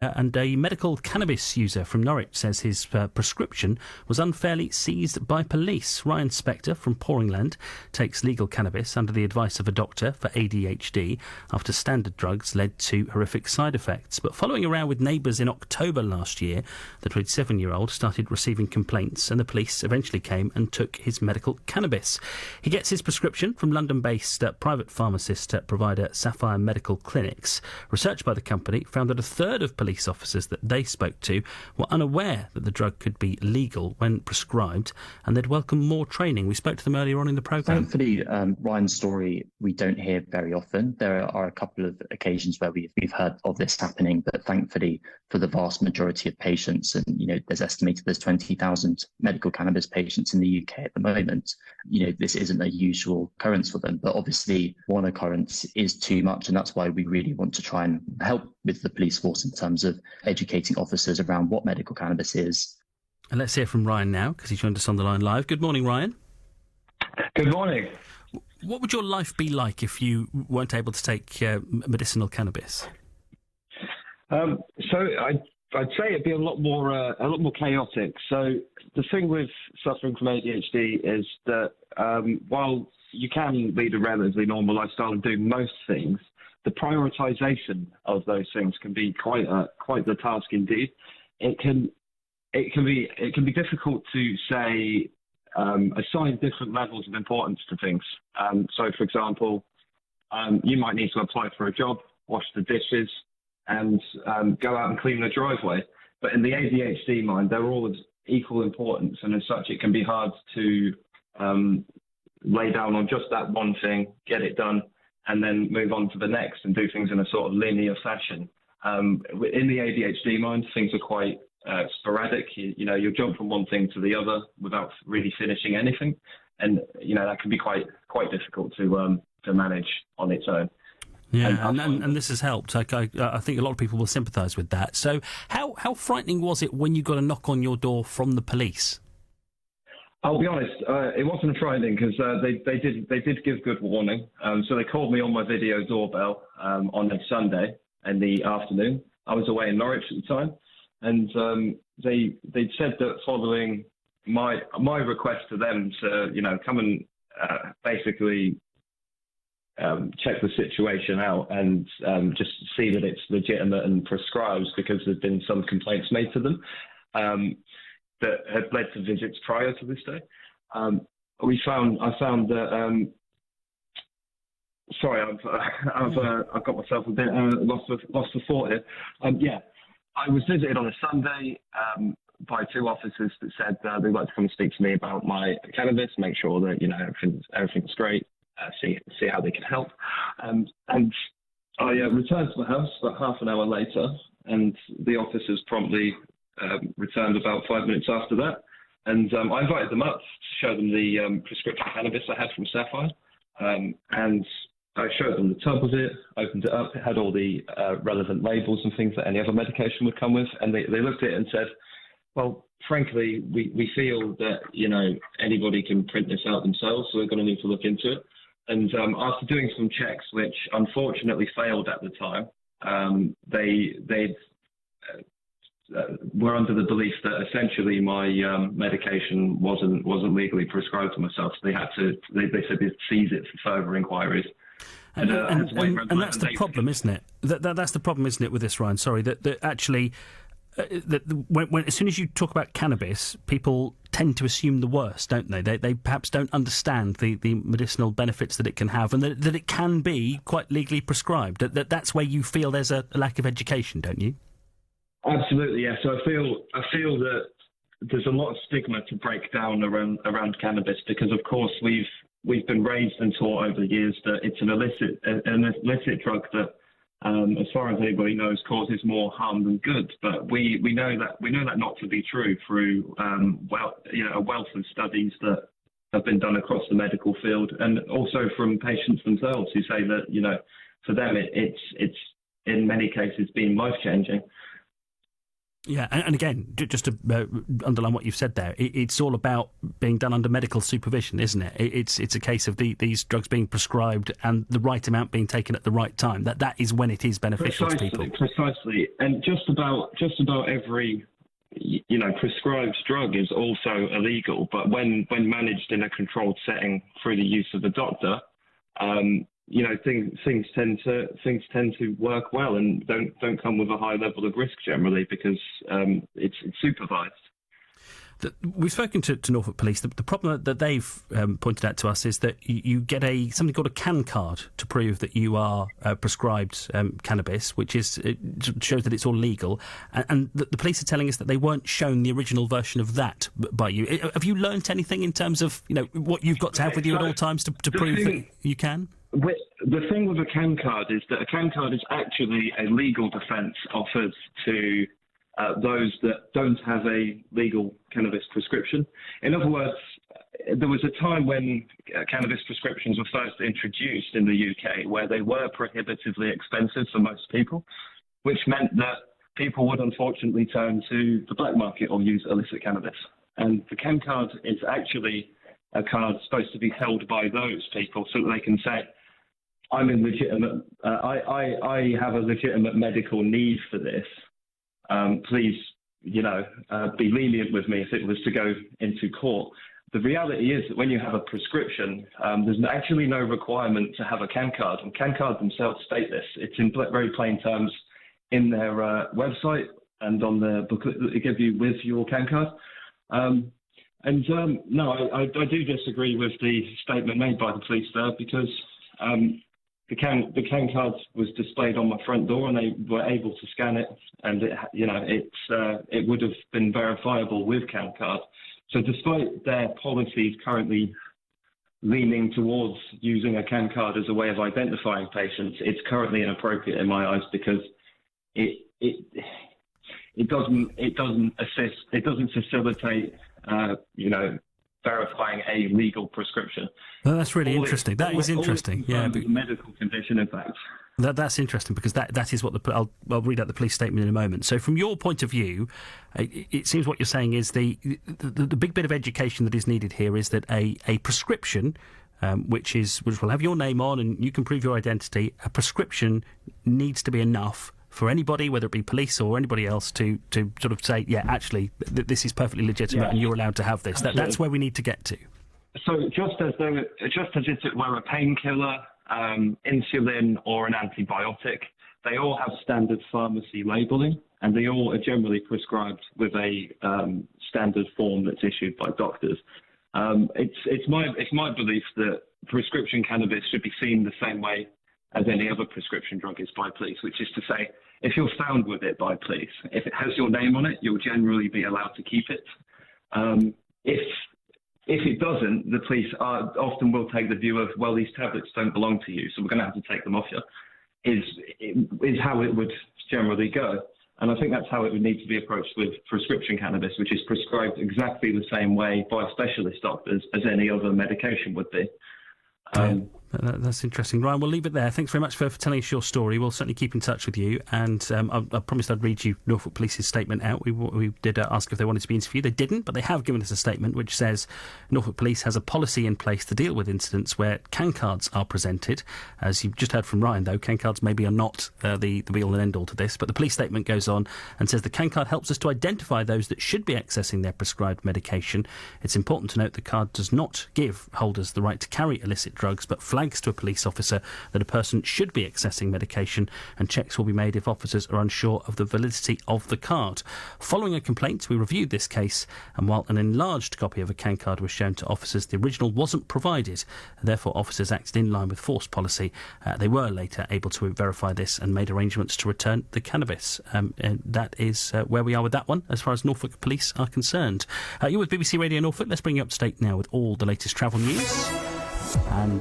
And a medical cannabis user from Norwich says his prescription was unfairly seized by police. Ryan Spector from Poringland takes legal cannabis under the advice of a doctor for ADHD after standard drugs led to horrific side effects. But following a row with neighbours in October last year, the 27-year-old started receiving complaints and the police eventually came and took his medical cannabis. He gets his prescription from London-based private pharmacist provider Sapphire Medical Clinics. Research by the company found that a third of police officers that they spoke to were unaware that the drug could be legal when prescribed, and they'd welcome more training. We spoke to them earlier on in the programme. Thankfully, Ryan's story we don't hear very often. There are a couple of occasions where we've heard of this happening, but thankfully for the vast majority of patients, and there's estimated there's 20,000 medical cannabis patients in the UK at the moment, this isn't a usual occurrence for them. But obviously one occurrence is too much, and that's why we really want to try and help with the police force in terms of educating officers around what medical cannabis is. And let's hear from Ryan now, because he joined us on the line live. Good morning, Ryan. Good morning. What would your life be like if you weren't able to take medicinal cannabis? So I'd say it'd be a lot more chaotic. So the thing with suffering from ADHD is that while you can lead a relatively normal lifestyle and do most things, the prioritisation of those things can be quite the task indeed. It can be difficult to say assign different levels of importance to things. So, for example, you might need to apply for a job, wash the dishes, and go out and clean the driveway. But in the ADHD mind, they're all of equal importance, and as such, it can be hard to lay down on just that one thing, get it done, and then move on to the next and do things in a sort of linear fashion. In the ADHD mind, things are quite sporadic. You'll jump from one thing to the other without really finishing anything, and that can be quite difficult to manage on its own. Yeah, and this has helped. I think a lot of people will sympathise with that. So, how frightening was it when you got a knock on your door from the police? I'll be honest, it wasn't frightening because they did give good warning. So they called me on my video doorbell on a Sunday in the afternoon. I was away in Norwich at the time, and they'd said that following my request to them to come and basically check the situation out and just see that it's legitimate and prescribed, because there's been some complaints made to them that had led to visits prior to this day. I found that. Sorry, I've got myself a bit lost for thought here. I was visited on a Sunday by two officers that said they'd like to come and speak to me about my cannabis, make sure that everything's great, see how they can help. And I returned to my house about half an hour later, and the officers promptly returned about 5 minutes after that. And I invited them up to show them the prescription cannabis I had from Sapphire. And I showed them the tub of it, opened it up. It had all the relevant labels and things that any other medication would come with. And they looked at it and said, well, frankly, we feel that, anybody can print this out themselves, so we're going to need to look into it. And after doing some checks, which unfortunately failed at the time, they were under the belief that essentially my medication wasn't legally prescribed to myself. So they said they'd seize it for further inquiries. And that's the problem, isn't it? That's the problem, isn't it, with this, Ryan? Sorry, that actually, when as soon as you talk about cannabis, people tend to assume the worst, don't they? They perhaps don't understand the medicinal benefits that it can have, and that it can be quite legally prescribed. That's where you feel there's a lack of education, don't you? Absolutely, yeah. So I feel that there's a lot of stigma to break down around cannabis, because of course we've been raised and taught over the years that it's an illicit drug that, as far as anybody knows, causes more harm than good. But we know that not to be true through a wealth of studies that have been done across the medical field, and also from patients themselves who say that for them it's in many cases been life changing. Yeah, and again, just to underline what you've said there, it's all about being done under medical supervision, isn't it? It's a case of these drugs being prescribed and the right amount being taken at the right time. That is when it is beneficial to people. Precisely, and just about every prescribed drug is also illegal, but when managed in a controlled setting through the use of a doctor, things tend to work well and don't come with a high level of risk generally because it's supervised. We've spoken to Norfolk Police. The problem that they've pointed out to us is that you get something called a Cancard to prove that you are prescribed cannabis, which shows that it's all legal. And the police are telling us that they weren't shown the original version of that by you. Have you learnt anything in terms of what you've got to have with you at all times to prove that you can? The thing with a Cancard is that a Cancard is actually a legal defence offered to those that don't have a legal cannabis prescription. In other words, there was a time when cannabis prescriptions were first introduced in the UK where they were prohibitively expensive for most people, which meant that people would unfortunately turn to the black market or use illicit cannabis. And the Cancard is actually a card supposed to be held by those people so that they can say, I'm in legitimate, I have a legitimate medical need for this. Please, be lenient with me if it was to go into court. The reality is that when you have a prescription, there's actually no requirement to have a Cancard, and Cancards themselves state this. It's in very plain terms in their website and on the booklet that they give you with your Cancard. No, I do disagree with the statement made by the police there because the Cancard was displayed on my front door and they were able to scan it, and it would have been verifiable with Cancard. So despite their policies currently leaning towards using a Cancard as a way of identifying patients, it's currently inappropriate in my eyes because it doesn't facilitate verifying a legal prescription. Well, that's really interesting. That is interesting. Yeah, a medical condition, in fact. That's interesting because that is what I'll read out the police statement in a moment. So, from your point of view, it seems what you're saying is the big bit of education that is needed here is that a prescription, which will have your name on and you can prove your identity, a prescription needs to be enough for anybody, whether it be police or anybody else, to sort of say, yeah, actually, this is perfectly legitimate and you're allowed to have this. That's where we need to get to. So just as if it were a painkiller, insulin or an antibiotic, they all have standard pharmacy labelling and they all are generally prescribed with a standard form that's issued by doctors. It's my belief that prescription cannabis should be seen the same way as any other prescription drug is by police, which is to say, if you're found with it by police, if it has your name on it, you'll generally be allowed to keep it. If it doesn't, the police often will take the view of, well, these tablets don't belong to you, so we're going to have to take them off you, is how it would generally go. And I think that's how it would need to be approached with prescription cannabis, which is prescribed exactly the same way by specialist doctors as any other medication would be. That's interesting. Ryan, we'll leave it there. Thanks very much for telling us your story. We'll certainly keep in touch with you. And I promised I'd read you Norfolk Police's statement out. We did ask if they wanted to be interviewed. They didn't, but they have given us a statement which says Norfolk Police has a policy in place to deal with incidents where Cancards are presented. As you've just heard from Ryan, though, Cancards maybe are not the be-all and end-all to this. But the police statement goes on and says the Cancard helps us to identify those that should be accessing their prescribed medication. It's important to note the card does not give holders the right to carry illicit drugs, but flags to a police officer that a person should be accessing medication, and checks will be made if officers are unsure of the validity of the card. Following a complaint, we reviewed this case, and while an enlarged copy of a Cancard was shown to officers, the original wasn't provided. Therefore, officers acted in line with force policy. They were later able to verify this and made arrangements to return the cannabis. And that is where we are with that one, as far as Norfolk Police are concerned. You're with BBC Radio Norfolk. Let's bring you up to date now with all the latest travel news. And